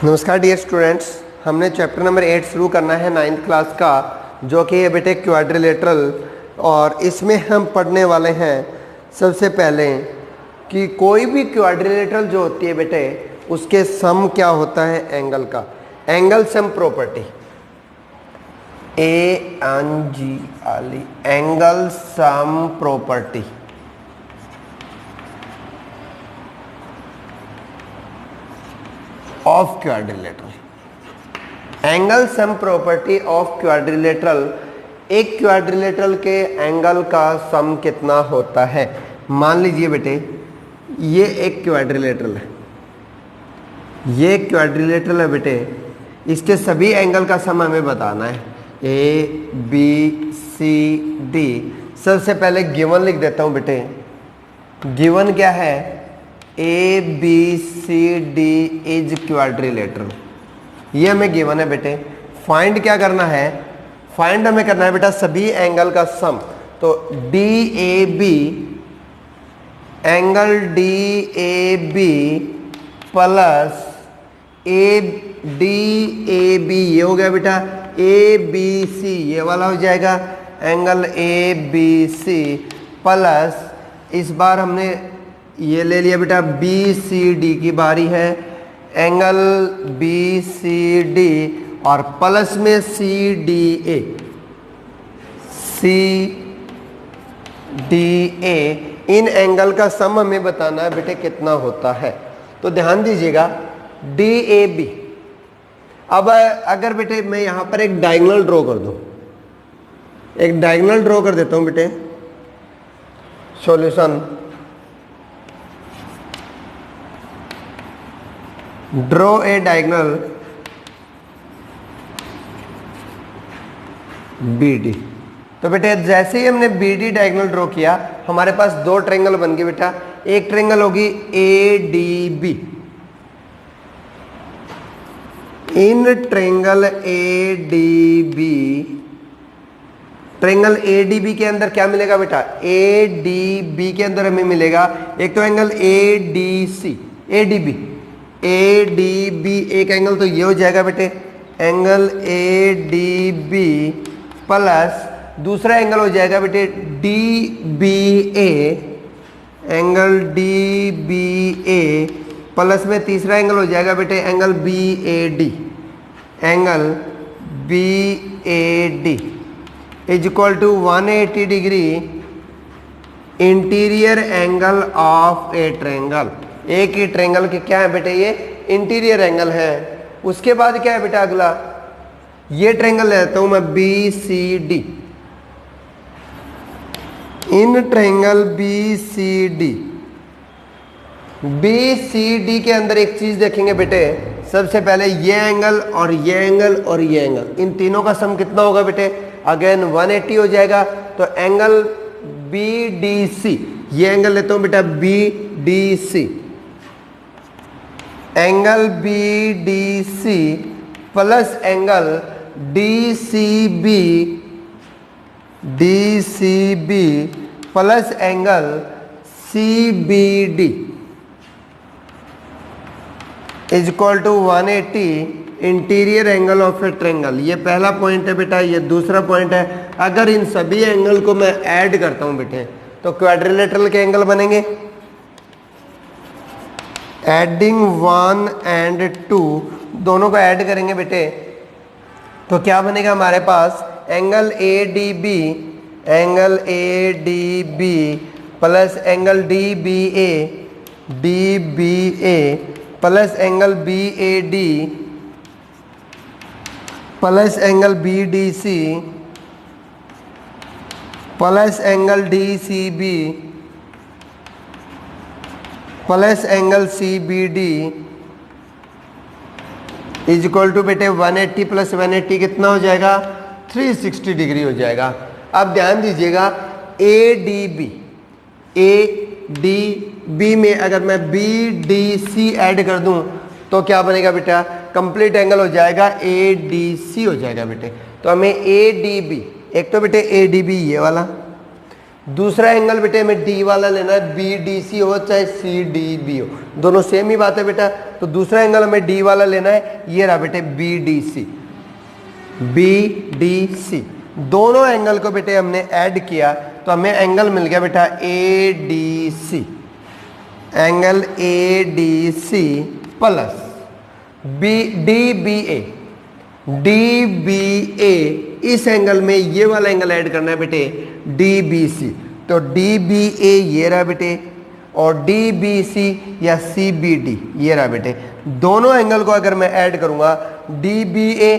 नमस्कार dear students, हमने chapter number 8 शुरू करना है 9th क्लास का, जो कि है बेटे क्वाड्रिलेटरल। और इसमें हम पढ़ने वाले हैं सबसे पहले कि कोई भी क्वाड्रिलेटरल जो होती है बेटे उसके सम क्या होता है एंगल का, angle sum property ANGLE angle sum property. Of quadrilateral, angle sum property of quadrilateral. एक क्वाड्रिलेटरल के एंगल का सम कितना होता है। मान लीजिए बेटे ये एक क्वाड्रिलेटरल है, ये क्वाड्रिलेटरल है बेटे, इसके सभी एंगल का सम हमें बताना है ABCD। सबसे पहले गिवन लिख देता हूं बेटे। गिवन क्या है? ABCD इज क्वाड्रिलेटरल, ये हमें गिवन है बेटे। फाइंड क्या करना है? फाइंड हमें करना है बेटा सभी एंगल का सम। तो DAB, angle DAB plus DAB, ये हो गया बेटा ABC, ये वाला हो जाएगा एंगल ABC प्लस, इस बार हमने ये ले लिया बेटा BCD की बारी है, एंगल BCD और प्लस में CDA, CDA। इन एंगल का सम हमें बताना है बेटे कितना होता है। तो ध्यान दीजिएगा DAB। अब अगर बेटे मैं यहां पर एक डायगोनल ड्रॉ कर दूं, एक डायगोनल ड्रॉ कर देता हूं बेटे। Solution, draw a diagonal BD। तो बेटे जैसे ही हमने BD डायगोनल ड्रॉ किया हमारे पास दो ट्रायंगल बन गए बेटा। एक ट्रायंगल होगी ADB, in triangle triangle ADB के अंदर क्या मिलेगा बेटा? ADB के अंदर हमें मिलेगा एक तो एंगल ADB, एक एंगल तो ये हो जाएगा बेटे एंगल ADB प्लस दूसरा एंगल हो जाएगा बेटे DBA, एंगल DBA प्लस में तीसरा एंगल हो जाएगा बेटे angle BAD, angle BAD is equal to 180 degree interior angle of a triangle. एक ही ट्रायंगल के क्या है बेटे? ये इंटीरियर एंगल है। उसके बाद क्या है बेटा? अगला ये ट्रायंगल लेता हूं मैं BCD, इन ट्रायंगल BCD के अंदर एक चीज देखेंगे बेटे। सबसे पहले ये एंगल और ये एंगल और ये एंगल, इन तीनों का सम कितना होगा बेटे? अगेन 180 हो जाएगा। तो एंगल BDC, ये एंगल लेता हूं बेटा BDC, angle BDC plus angle DCB plus angle CBD is equal to 180 interior angle of a triangle. ये पहला पॉइंट है बेटा, ये दूसरा पॉइंट है। अगर इन सभी एंगल को मैं ऐड करता हूं बेटे तो क्वाड्रिलेटरल के एंगल बनेंगे। एडिंग 1 एंड 2, दोनों को ऐड करेंगे बेटे तो क्या बनेगा हमारे पास? Angle ADB plus angle DBA plus angle BAD plus angle BDC plus angle DCB plus angle CBD is equal to बेटे 180 प्लस 180 कितना हो जाएगा? 360 डिग्री हो जाएगा। अब ध्यान दीजिएगा ADB में अगर मैं BDC ऐड कर दूं तो क्या बनेगा बेटा? कंप्लीट एंगल हो जाएगा ADC हो जाएगा बेटे। तो हमें ADB, एक तो बेटे ADB ये वाला, दूसरा एंगल बेटे हमें डी वाला लेना है, बी डी सी हो चाहे सी डी बी हो, दोनों सेम ही बात है बेटा। तो दूसरा एंगल हमें डी वाला लेना है, ये रहा बेटे B D C, B D C. दोनों एंगल को बेटे हमने ऐड किया तो हमें एंगल मिल गया बेटा A D C, angle A D C plus B D B A, D B A. इस एंगल में ये वाला एंगल ऐड करना है बेटे डी बी सी, तो डी बी ए ये रहा बेटे, और डी बी सी या सी बी डी ये रहा बेटे। दोनों एंगल को अगर मैं ऐड करूंगा, D B A,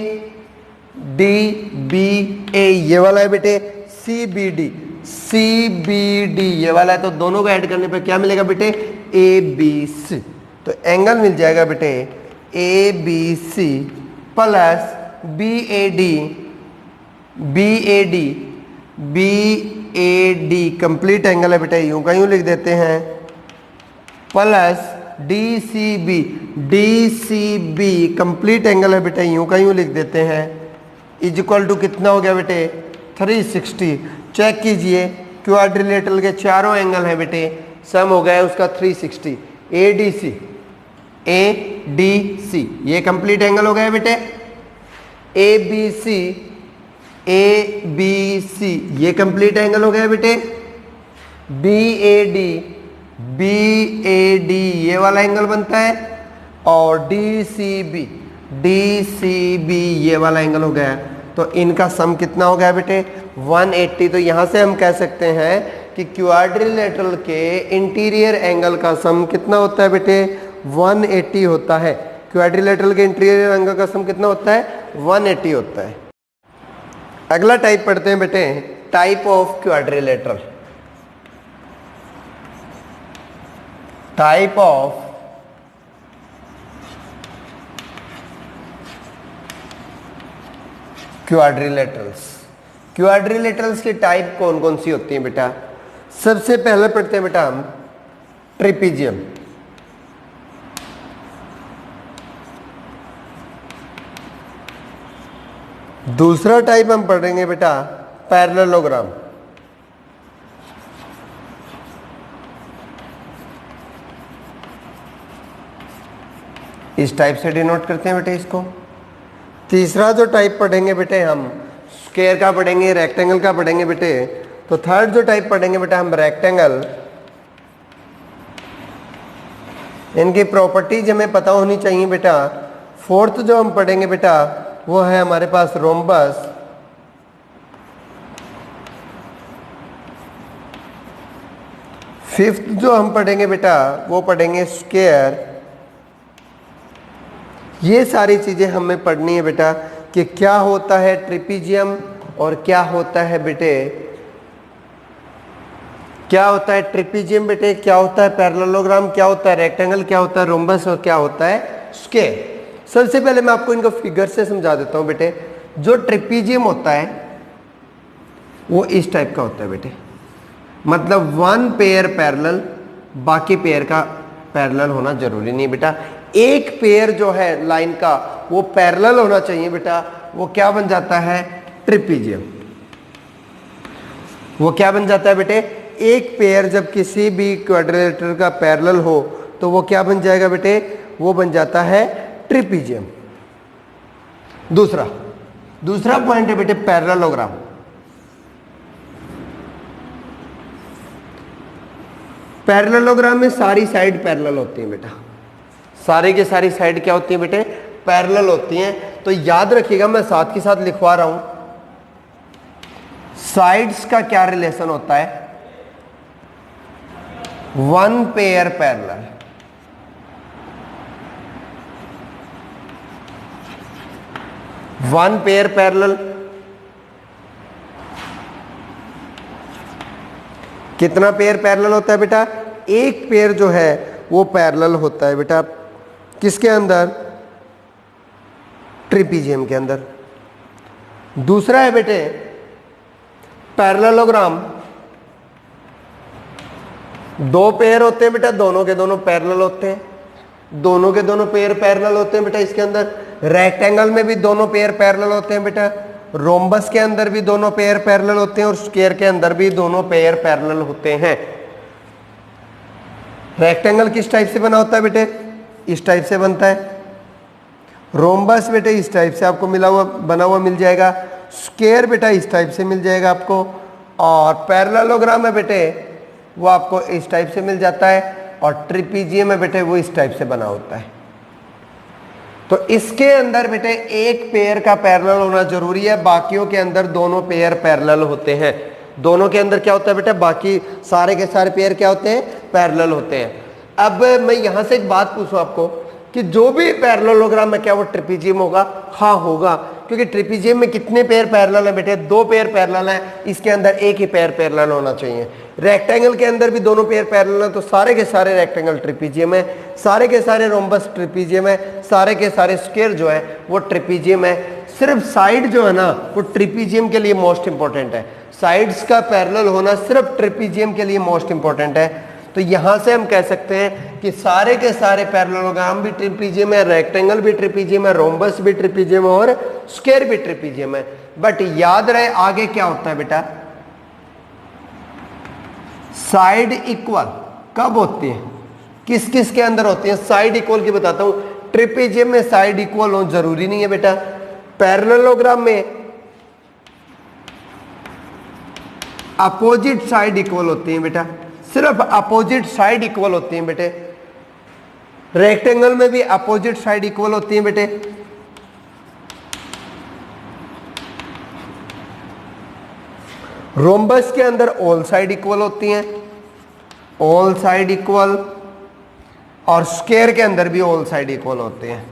D B A ये वाला है बेटे, C B D, C B D ये वाला है, तो दोनों को ऐड करने पे क्या मिलेगा बेटे ए बी सी। तो एंगल मिल जाएगा बेटे A B C plus B A D, B A D, B A D complete angle है बेटा, यूं का यूं लिख देते हैं, plus D C B, D C B complete angle है बेटा, यूं का यूं लिख देते हैं, इज इक्वल टू कितना हो गया बेटे 360। चेक कीजिए क्वाड्रिलेटरल के चारों एंगल हैं बेटे, सम हो गया है उसका 360। ए डी सी, ए डी सी ये कंप्लीट एंगल हो गया बेटे, A B C, A B C ये कंप्लीट एंगल हो गया बेटे, B A D, B A D ये वाला एंगल बनता है, और D C B, D C B ये वाला एंगल हो गया। तो इनका सम कितना हो गया बेटे 180। तो यहां से हम कह सकते हैं कि क्वाड्रिलेटरल के इंटीरियर एंगल का सम कितना होता है बेटे 180 होता है। क्वाड्रिलेटरल के इंटीरियर एंगल का सम कितना होता है 180 होता है। अगला टाइप पढ़ते हैं बेटे, type of quadrilateral. Type of quadrilaterals. Quadrilaterals की टाइप कौन कौन सी होती हैं बेटा? सबसे पहले पढ़ते हैं बेटा हम ट्रिपीजियम। दूसरा टाइप हम पढ़ेंगे बेटा पैरेललोग्राम। इस टाइप से डिनोट करते हैं बेटे इसको। तीसरा जो टाइप पढ़ेंगे बेटे हम स्क्वायर का पढ़ेंगे, रेक्टेंगल का पढ़ेंगे बेटे। तो थर्ड जो टाइप पढ़ेंगे बेटा हम रेक्टेंगल। इनकी प्रॉपर्टीज हमें पता होनी चाहिए बेटा। फोर्थ जो हम पढ़ेंगे बेटा वो है हमारे पास रोम्बस। फिफ्थ जो हम पढ़ेंगे बेटा वो पढ़ेंगे स्क्वायर। ये सारी चीजें हमें पढ़नी है बेटा कि क्या होता है ट्रिपीजियम और क्या होता है बेटे, क्या होता है ट्रिपीजियम बेटे, क्या होता है पैरेललोग्राम, क्या होता है रेक्टेंगल, क्या होता है रोम्बस और क्या होता है स्क्वायर। सबसे पहले मैं आपको इनको फिगर से समझा देता हूं बेटे। जो ट्रिपीजियम होता है वो इस टाइप का होता है बेटे, मतलब वन पेयर पैरेलल, बाकी पेयर का पैरेलल होना जरूरी नहीं बेटा। एक पेयर जो है लाइन का वो पैरेलल होना चाहिए बेटा, वो क्या बन जाता है ट्रिपीजियम। वो क्या बन जाता है बेटे, एक पेयर जब किसी भी क्वाड्रिलेटरल का पैरेलल हो तो वो क्या बन जाएगा बेटे, वो बन जाता है ट्रिपीजियम। दूसरा पॉइंट है बेटे पैरेललोग्राम। पैरेललोग्राम में सारी साइड पैरेलल होती है बेटा, सारी की सारी साइड क्या होती है बेटे पैरेलल होती हैं। तो याद रखिएगा मैं साथ के साथ लिखवा रहा हूं, साइड्स का क्या रिलेशन होता है, one pair parallel. One pair parallel कितना पेयर पैरेलल होता है बेटा, एक पेयर जो है वो पैरेलल होता है बेटा किसके अंदर, ट्रिपीजियम के अंदर। दूसरा है बेटे पैरेललोग्राम। दो पेयर होते हैं बेटा, दोनों के दोनों पैरेलल होते हैं, दोनों के दोनों पेयर पैरेलल होते हैं बेटा इसके अंदर। रेक्टेंगल में भी दोनों पेयर पैरेलल होते हैं बेटा, रोम्बस के अंदर भी दोनों पेयर पैरेलल होते हैं और स्क्वायर के अंदर भी दोनों पेयर पैरेलल होते हैं। रेक्टेंगल किस टाइप से बना होता है बेटे? इस टाइप से बनता है। रोम्बस बेटे इस टाइप से आपको बना हुआ मिल जाएगा। स्क्वायर बेटा इस टाइप से मिल जाएगा आपको, और पैरेललोग्राम है बेटे वो आपको इस टाइप से मिल जाता है, और ट्रिपीजियम है बेटे वो इस टाइप से बना होता है। तो इसके अंदर बेटे एक पेयर का पैरेलल होना जरूरी है, बाकियों के अंदर दोनों पेयर पैरेलल होते हैं। दोनों के अंदर क्या होता है बेटा? बाकी सारे के सारे पेयर क्या होते हैं? पैरेलल होते हैं। अब मैं यहां से एक बात पूछूं आपको कि जो भी पैरेललोग्राम है क्या वो ट्रिपीजियम होगा? हाँ होगा, क्योंकि ट्रिपीजियम में कितने पेयर पैरेलल है बेटे? 2 पेयर पैरेलल है, इसके अंदर एक ही पेयर पैरेलल होना चाहिए। रेक्टेंगल के अंदर भी दोनों पेयर पैरेलल है, तो सारे के सारे रेक्टेंगल ट्रिपीजियम है, सारे के सारे रोम्बस ट्रिपीजियम है, सारे के सारे स्क्वायर जो है वो ट्रिपीजियम है। सिर्फ साइड जो है ना वो ट्रिपीजियम के लिए मोस्ट इंपॉर्टेंट है। साइड्स का पैरेलल होना सिर्फ ट्रिपीजियम के लिए मोस्ट इंपॉर्टेंट है। तो यहां से हम कह सकते हैं कि सारे के सारे पैरेललोग्राम भी ट्रिपीजियम है, रेक्टेंगल भी ट्रिपीजियम है, रोम्बस भी ट्रिपीजियम है और स्क्वायर भी ट्रिपीजियम है। बट याद रहे आगे क्या होता है बेटा? साइड इक्वल कब होती है? किस किस के अंदर होती है? साइड इक्वल की बताता हूं। ट्रिपीजियम में साइड इक्वल हो जरूरी नहीं है बेटा। पैरेललोग्राम में अपोजिट साइड इक्वल होती है बेटा, सिर्फ अपोजिट साइड इक्वल होती हैं बेटे। रेक्टेंगल में भी अपोजिट साइड इक्वल होती हैं बेटे। रोम्बस के अंदर ऑल साइड इक्वल होती हैं, ऑल साइड इक्वल, और स्क्वायर के अंदर भी ऑल साइड इक्वल होते हैं।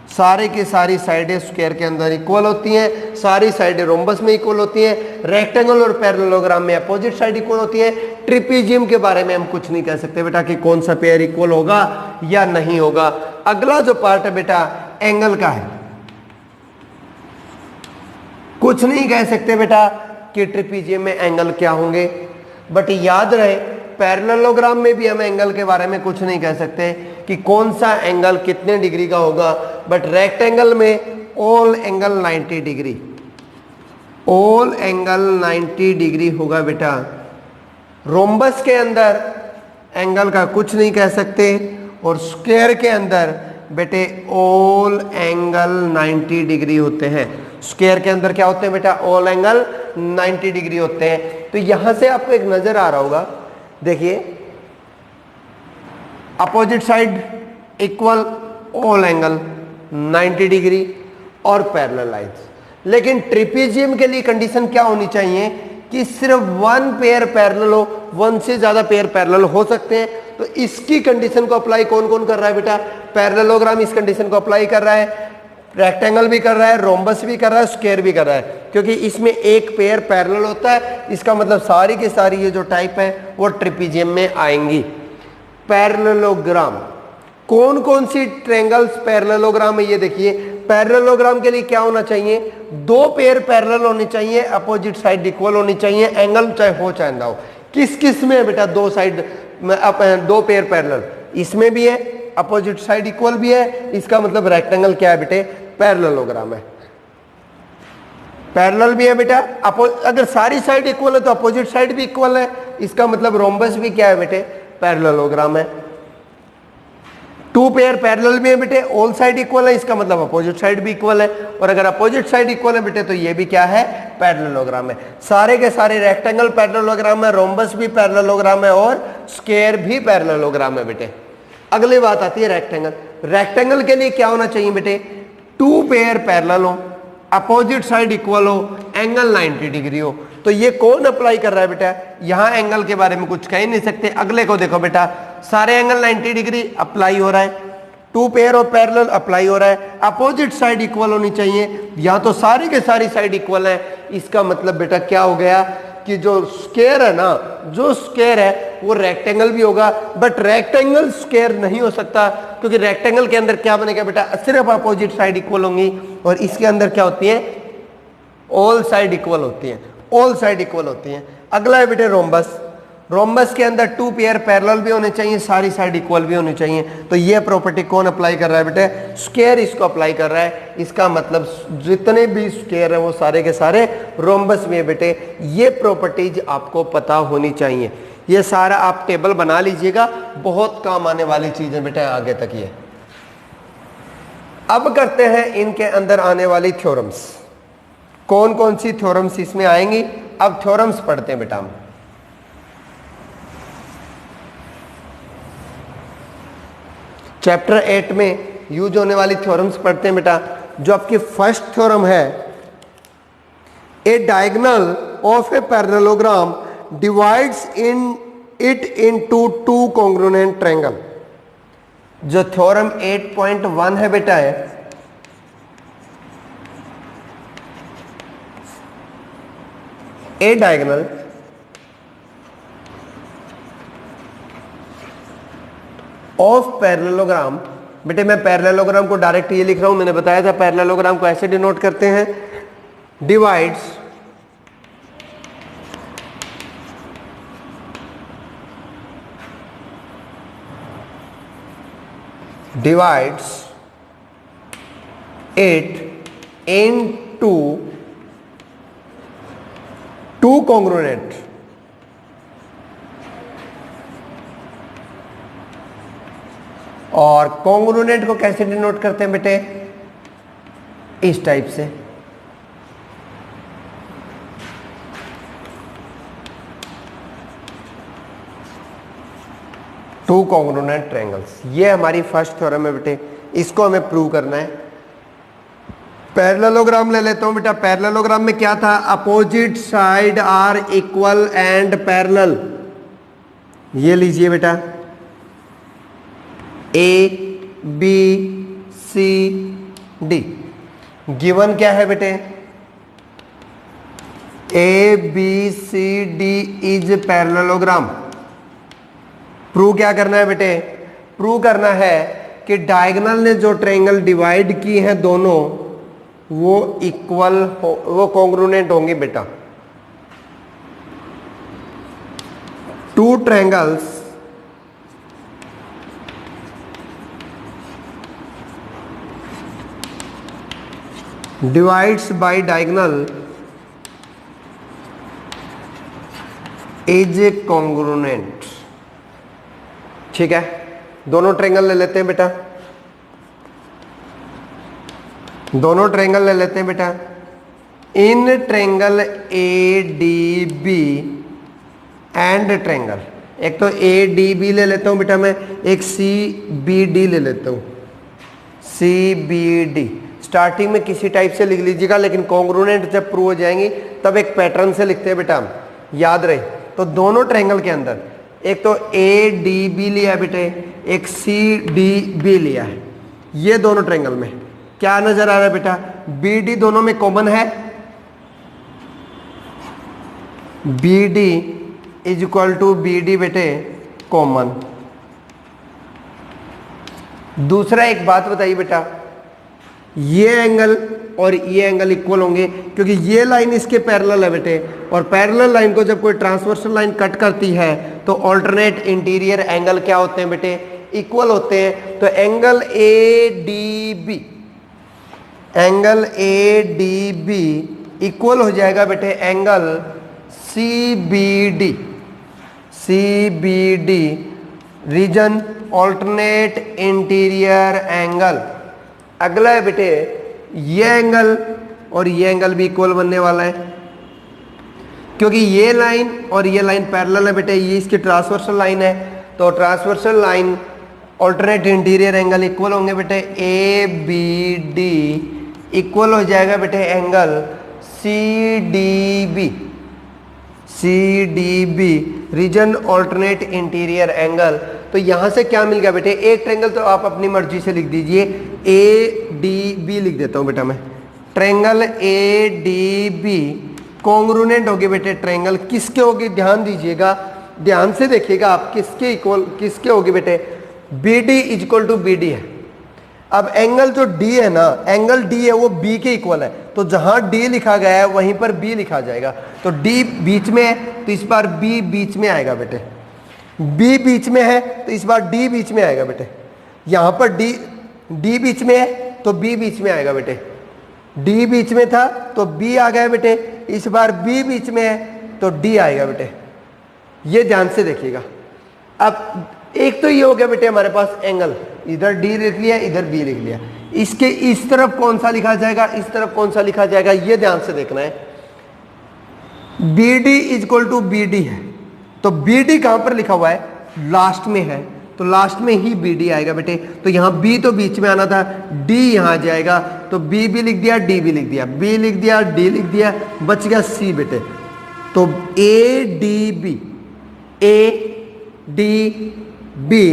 सारे की सारी साइडें स्क्वायर के अंदर इक्वल होती हैं, सारी साइडें रोम्बस में इक्वल होती हैं। रेक्टेंगल और पैरेललोग्राम में अपोजिट साइड इक्वल होती है। ट्रिपीजियम के बारे में हम कुछ नहीं कह सकते बेटा कि कौन सा पेयर इक्वल होगा या नहीं होगा। अगला जो पार्ट है बेटा एंगल का है। कुछ नहीं कह सकते बेटा कि ट्रिपीजियम में एंगल क्या होंगे, बट याद रहे पैरेललोग्राम में भी हम एंगल के बारे में कुछ नहीं कह सकते कि कौन सा एंगल कितने डिग्री का होगा। बट रेक्टेंगल में all angle 90 degree, all angle 90 degree होगा बेटा। रोम्बस के अंदर एंगल का कुछ नहीं कह सकते, और स्क्वायर के अंदर बेटे ऑल एंगल 90 डिग्री होते हैं। स्क्वायर के अंदर क्या होते हैं बेटा? ऑल एंगल 90 डिग्री होते हैं। तो यहां से आपको एक नजर आ रहा होगा, देखिए opposite side equal, all angle 90 degree और पैरेलल लाइंस। लेकिन ट्रिपीजियम के लिए कंडीशन क्या होनी चाहिए कि सिर्फ 1 पेयर पैरेलल हो, 1 से ज्यादा पेयर पैरेलल हो सकते हैं। तो इसकी कंडीशन को अप्लाई कौन कौन कर रहा है बेटा? पैरेललोग्राम इस कंडीशन को अप्लाई कर रहा है, रेक्टेंगल भी कर रहा है, रोम्बस भी कर रहा है, स्क्वायर भी कर रहा है, क्योंकि इसमें एक पेयर पैरेलल होता है। इसका मतलब सारी की सारी ये जो टाइप है वो ट्रिपीजियम में आएंगी। पैरेललोग्राम कौन कौन सी ट्रायंगल्स पैरेललोग्राम है ये देखिए। पैरेललोग्राम के लिए क्या होना चाहिए? 2 पेयर पैरेलल होने चाहिए, अपोजिट साइड इक्वल होनी चाहिए, एंगल चाहे हो चाहे ना हो। किस किस में है बेटा 2 साइड 2 पेयर पैरेलल? इसमें भी है, अपोजिट साइड इक्वल भी है। इसका मतलब रेक्टेंगल क्या है बेटे? पैरेललोग्राम है। पैरेलल भी है बेटा, अगर सारी साइड इक्वल है तो अपोजिट साइड भी इक्वल है। इसका मतलब रोम्बस भी क्या है बेटे? पैरेललोग्राम है। 2 पेयर पैरेलल भी है बेटे, ऑल साइड इक्वल है, इसका मतलब अपोजिट साइड भी इक्वल है। और अगर अपोजिट साइड इक्वल है बेटे तो ये भी क्या है? पैरेललोग्राम है। सारे के सारे रेक्टेंगल पैरेललोग्राम है, रोम्बस भी पैरेललोग्राम है और स्क्वायर भी पैरेललोग्राम है बेटे। अगली बात आती है रेक्टेंगल। रेक्टेंगल के लिए क्या होना चाहिए बेटे? 2 पेयर पैरेलल हो, अपोजिट साइड इक्वल हो, एंगल 90 डिग्री हो। तो ये कौन अप्लाई कर रहा है बेटा? यहां एंगल के बारे में कुछ कह ही नहीं सकते। अगले को देखो बेटा, सारे एंगल 90 डिग्री अप्लाई हो रहा है, 2 पेयर और पैरेलल अप्लाई हो रहा है, अपोजिट साइड इक्वल होनी चाहिए। यहां तो सारी के सारी साइड इक्वल है। इसका मतलब बेटा क्या हो गया कि जो स्क्वायर है ना, जो स्क्वायर है वो रेक्टेंगल भी होगा, बट रेक्टेंगल स्क्वायर नहीं हो सकता, क्योंकि रेक्टेंगल के अंदर क्या बनेगा बेटा? सिर्फ अपोजिट साइड इक्वल होंगी, और इसके अंदर क्या होती है? ऑल साइड इक्वल होती है, ऑल साइड इक्वल होती है। अगला है बेटे रोम्बस। रोम्बस के अंदर 2 पेयर पैरेलल भी होने चाहिए, सारी साइड इक्वल भी होनी चाहिए। तो ये प्रॉपर्टी कौन अप्लाई कर रहा है बेटे? स्क्वायर इसको अप्लाई कर रहा है। इसका मतलब जितने भी स्क्वायर है वो सारे के सारे रोम्बस में है बेटे। ये प्रॉपर्टीज आपको पता होनी चाहिए। ये सारा आप टेबल बना लीजिएगा, बहुत काम आने वाली चीज है बेटा आगे तक ये। अब करते हैं इनके अंदर आने वाली थ्योरम्स। कौन कौन सी थ्योरम्स इसमें आएंगी? अब थ्योरम्स पढ़ते हैं बेटा हम। चैप्टर 8 में यूज होने वाली थ्योरम्स पढ़ते हैं बेटा। जो आपकी फर्स्ट थ्योरम है, a diagonal of a parallelogram divides it into 2 congruent triangle. जो थ्योरम 8.1 है बेटा है, ए डायगोनल ऑफ पैरेललोग्राम। बेटे मैं पैरेललोग्राम को डायरेक्ट ये लिख रहा हूं, मैंने बताया था पैरेललोग्राम को ऐसे डिनोट करते हैं, डिवाइड्स it into 2 congruent और कॉन्ग्रुएंट को कैसे डिनोट करते हैं बेटे? इस टाइप से। टू कॉन्ग्रुएंट ट्रायंगल्स, ये हमारी फर्स्ट थ्योरम है बेटे। इसको हमें प्रूव करना है। पैरेललोग्राम ले लेता हूं बेटा। पैरेललोग्राम में क्या था? Opposite side are equal and parallel. ये लीजिए बेटा, A B C D. Given क्या है बेटे? A B C D is parallelogram. Prove क्या करना है बेटे? प्रूव करना है कि डायगोनल ने जो ट्रायंगल डिवाइड की हैं दोनों, वो इक्वल हो, वो कॉन्ग्रुएंट होंगे बेटा। 2 triangles divides by diagonal is congruent। ठीक है, दोनों ट्रायंगल ले लेते हैं बेटा। दोनों ट्रायंगल ले लेते हैं बेटा। In triangle A D B and triangle, एक तो ए डी बी ले लेता हूं बेटा मैं, एक सी बी डी ले लेता हूं। सी बी डी स्टार्टिंग में किसी टाइप से लिख लीजिएगा, लेकिन कॉन्ग्रुएंट जब प्रूव हो जाएंगी तब एक पैटर्न से लिखते हैं बेटा हम, याद रहे। तो दोनों ट्रायंगल के अंदर एक तो ए डी बी लिया है बेटे, एक सी डी बी लिया है। ये दोनों ट्रायंगल में क्या नजर आ रहा है बेटा? बी डी दोनों में कॉमन है। B D is equal to B D बेटे कॉमन। दूसरा एक बात बताइए बेटा, ये एंगल और ये एंगल इक्वल होंगे क्योंकि ये लाइन इसके पैरेलल है बेटे, और पैरेलल लाइन को जब कोई ट्रांसवर्सल लाइन कट करती है तो ऑल्टरनेट इंटीरियर एंगल क्या होते हैं बेटे? इक्वल होते हैं। तो angle A D B, angle A D B equal हो जाएगा बेटे angle C B D. C B D reason alternate interior angle. अगला है बेटे ये एंगल और ये एंगल भी इक्वल बनने वाला है क्योंकि ये लाइन और ये लाइन पैरेलल है बेटे, ये इसकी ट्रांसवर्सल लाइन है। तो transversal line alternate interior angle equal होंगे बेटे। ए बी डी इक्वल हो जाएगा बेटे angle C D B. C D B reason alternate interior angle. तो यहां से क्या मिल गया बेटे? एक ट्रायंगल तो आप अपनी मर्जी से लिख दीजिए, ए डी बी लिख देता हूं बेटा मैं। Triangle A D B congruent होगी बेटे। ट्रायंगल किसके होगी? ध्यान दीजिएगा, ध्यान से देखिएगा आप, किसके इक्वल, किसके होगी बेटे? B D is equal to B D है। अब एंगल जो डी है ना, एंगल डी है वो बी के इक्वल है, तो जहां डी लिखा गया है वहीं पर बी लिखा जाएगा। तो डी बीच में है तो इस बार बी बीच में आएगा बेटे, बी बीच में है तो इस बार डी बीच में आएगा बेटे, यहां पर डी बीच में है तो बी बीच में आएगा बेटे, डी बीच में था तो बी आ गया बेटे, इस बार बी बीच में है तो डी आएगा बेटे। ये ध्यान से देखिएगा। अब एक तो ये हो गया बेटे हमारे पास एंगल, इधर डी लिख लिया इधर बी लिख लिया, इसके इस तरफ कौन सा लिखा जाएगा इस तरफ कौन सा लिखा जाएगा ये ध्यान से देखना है। B D is equal to B D है तो बी डी कहां पर लिखा हुआ है, लास्ट में है तो लास्ट में ही बी डी आएगा बेटे, तो यहां बी तो बीच में आना था, डी यहां आ जाएगा तो बी भी लिख दिया डी भी लिख दिया, बी लिख दिया डी लिख दिया, बच गया सी बेटे। तो A D B, A D B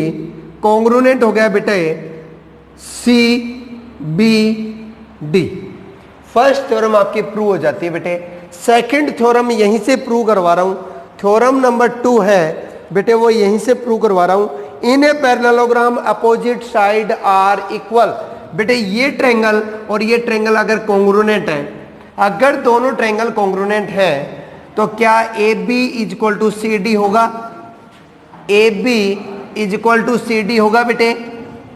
congruent हो गया बेटे C B D. First theorem आपकी प्रूव हो जाती है बेटे। सेकंड थ्योरम यहीं से प्रूव करवा रहा हूं, थ्योरम नंबर 2 है बेटे वो यहीं से प्रूव करवा रहा हूं। In a parallelogram opposite side are equal, बेटे ये ट्रायंगल और ये ट्रायंगल अगर कॉन्ग्रुनेंट है, अगर दोनों ट्रायंगल कॉन्ग्रुनेंट है तो क्या A B is equal to C D होगा, A B is equal to C D होगा बेटे,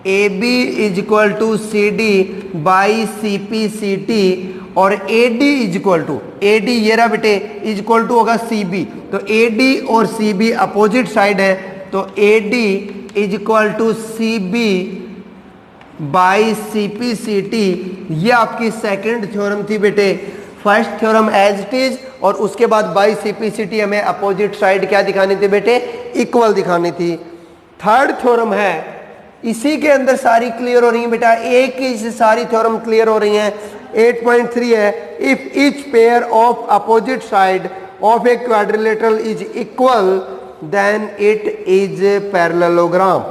A B is equal to C D by C P C T, और A D is equal to, A D ये रहा बेटे is equal to होगा C B, तो A D और C be opposite side है तो A D is equal to C B by C P C T. ये आपकी सेकंड थ्योरम थी बेटे। First theorem as it is और उसके बाद by C P C T हमें अपोजिट साइड क्या दिखानी थी बेटे, इक्वल दिखानी थी। थर्ड थ्योरम है, इसी के अंदर सारी क्लियर हो रही है बेटा, एक ही से सारी थ्योरम क्लियर हो रही हैं। 8.3 है, if each pair of opposite side of a quadrilateral is equal then it is parallelogram.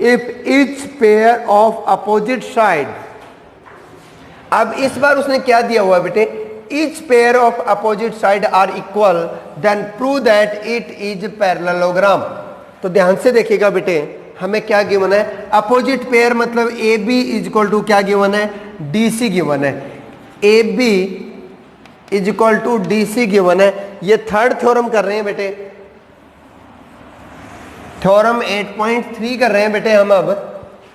If each pair of opposite side, अब इस बार उसने क्या दिया हुआ है बेटे, each pair of opposite side are equal then prove that it is parallelogram. तो ध्यान से देखिएगा बेटे, हमें क्या गिवन है, अपोजिट पेयर मतलब A B is equal to क्या गिवन है, डी सी गिवन है, A B is equal to D C given है। ये थर्ड थ्योरम कर रहे हैं बेटे, थ्योरम 8.3 कर रहे हैं बेटे हम। अब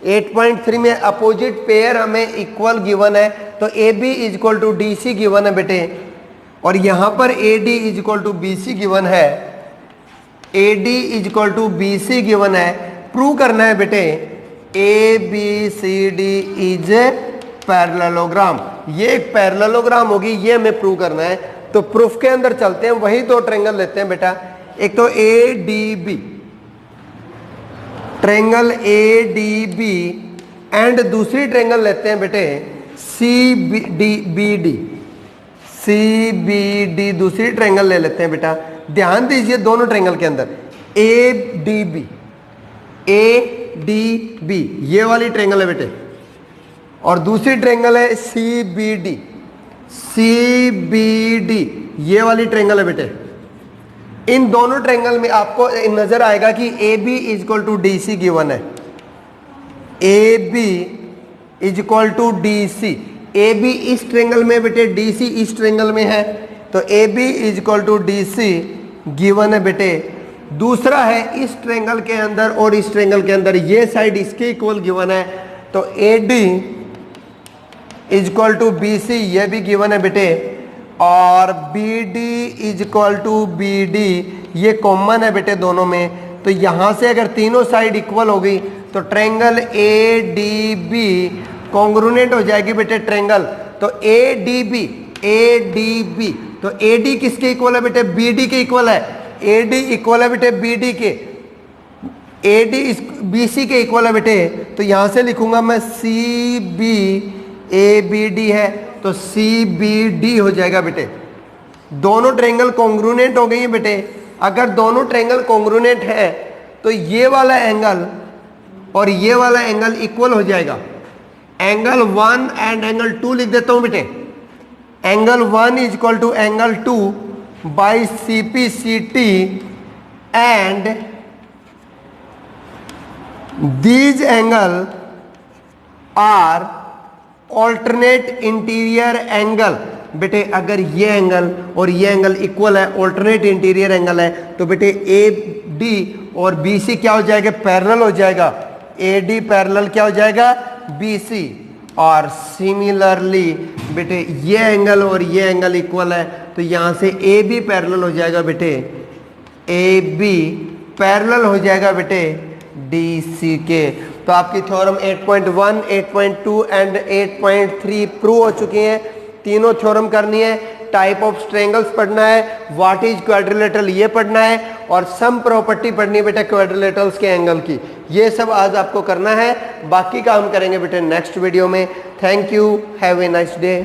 8.3 में अपोजिट पेयर हमें इक्वल गिवन है तो A B is equal to D C given है बेटे, और यहां पर A D is equal to B C given है, A D is equal to B C given है। प्रूव करना है बेटे A B C D is parallelogram, ये एक पैरेललोग्राम होगी, ये हमें प्रूव करना है। तो प्रूफ के अंदर चलते हैं, वही दो ट्रायंगल लेते हैं बेटा, एक तो A D B, triangle A D B, and दूसरी ट्रायंगल लेते हैं बेटे C B D, C B D दूसरी ट्रायंगल ले लेते हैं बेटा। ध्यान दीजिए दोनों ट्रायंगल के अंदर A D B, A D B ये वाली ट्रायंगल है बेटे, और दूसरी ट्रायंगल है C B D, C B D ये वाली ट्रायंगल है बेटे। इन दोनों ट्रायंगल में आपको नजर आएगा कि A B is equal to D C given है, A B is equal to D C, A B इस ट्रायंगल में बेटे, डी सी इस ट्रायंगल में है, तो A B is equal to D C given है बेटे। दूसरा है इस ट्रायंगल के अंदर और इस ट्रायंगल के अंदर ये साइड इसके इक्वल गिवन है, तो A D is equal to B C ये भी गिवन है बेटे, और B D is equal to B D ये कॉमन है बेटे दोनों में। तो यहां से अगर तीनों साइड इक्वल हो गई तो triangle A D B congruent हो जाएगी बेटे ट्रायंगल। तो ए डी बी, तो ए डी किसके इक्वल है बेटे, बी डी के इक्वल है, ए डी इक्वल है बेटे बी डी के, ए डी बी सी के इक्वल है बेटे। तो यहां से लिखूंगा मैं C B A B D है तो सी बी डी हो जाएगा बेटे। दोनों ट्रायंगल कॉन्ग्रुनेंट हो गई हैं बेटे। अगर दोनों ट्रायंगल कॉन्ग्रुनेंट है तो ये वाला एंगल और ये वाला एंगल इक्वल हो जाएगा। एंगल 1 एंड एंगल 2 लिख देता हूं बेटे, angle 1 is equal to angle 2 by C P C T, and these angle are alternate interior angle. बेटे अगर ये एंगल और ये एंगल इक्वल है, ऑल्टरनेट इंटीरियर एंगल है, तो बेटे ए डी और बी सी क्या हो जाएगा, पैरेलल हो जाएगा। ए डी पैरेलल क्या हो जाएगा, बी सी। और सिमिलरली बेटे ये एंगल और ये एंगल इक्वल है, तो यहां से ए बी पैरेलल हो जाएगा बेटे, ए बी पैरेलल हो जाएगा बेटे डी सी के। तो आपकी थ्योरम 8.1, 8.2 एंड 8.3 प्रूव हो चुकी हैं। तीनों थ्योरम करनी है, टाइप ऑफ ट्रायंगल्स पढ़ना है, व्हाट इज क्वाड्रिलेटरल ये पढ़ना है, और सम प्रॉपर्टी पढ़नी है बेटा क्वाड्रिलेटरल्स के एंगल की। ये सब आज आपको करना है, बाकी का हम करेंगे बेटे नेक्स्ट वीडियो में। Thank you, have a nice day.